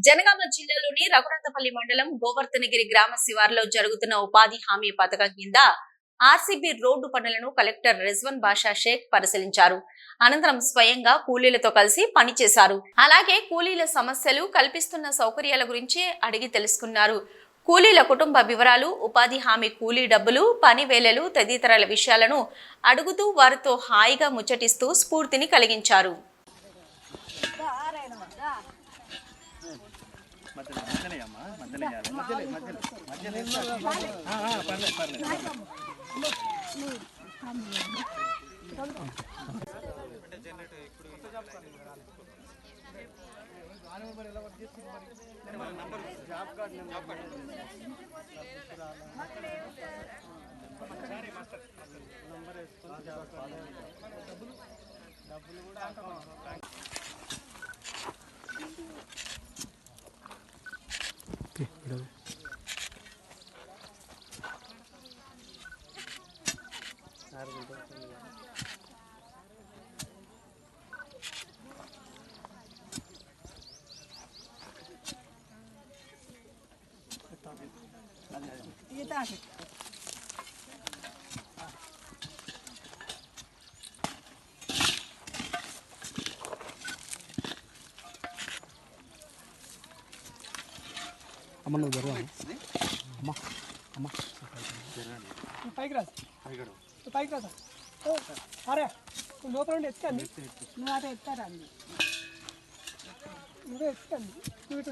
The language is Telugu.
జనగామ జిల్లాలోని రఘునందపల్లి మండలం గోవర్ధనగిరి గ్రామ శివార్లో జరుగుతున్న ఉపాధి హామీ పథకం కింద ఆర్సీబీ రోడ్డు పనులను కలెక్టర్ రిజ్వాన్ బాషా షేక్ పరిశీలించారు. అనంతరం స్వయంగా కూలీలతో కలిసి పనిచేశారు. అలాగే కూలీల సమస్యలు, కల్పిస్తున్న సౌకర్యాల గురించి అడిగి తెలుసుకున్నారు. కూలీల కుటుంబ వివరాలు, ఉపాధి హామీ కూలీ డబ్బులు, పని వేళలు తదితరాల విషయాలను అడుగుతూ వారితో హాయిగా ముచ్చటిస్తూ స్ఫూర్తిని కలిగించారు. అమ్మ నువ్వు జరగ అమ్మ అమ్మ పైకి రా పైకి రా అరే లోపల నుండి ఎత్తుకండి నువ్వు అదే ఎత్తారండి నువ్వే ఎత్తుకండి నువ్వు ఇటు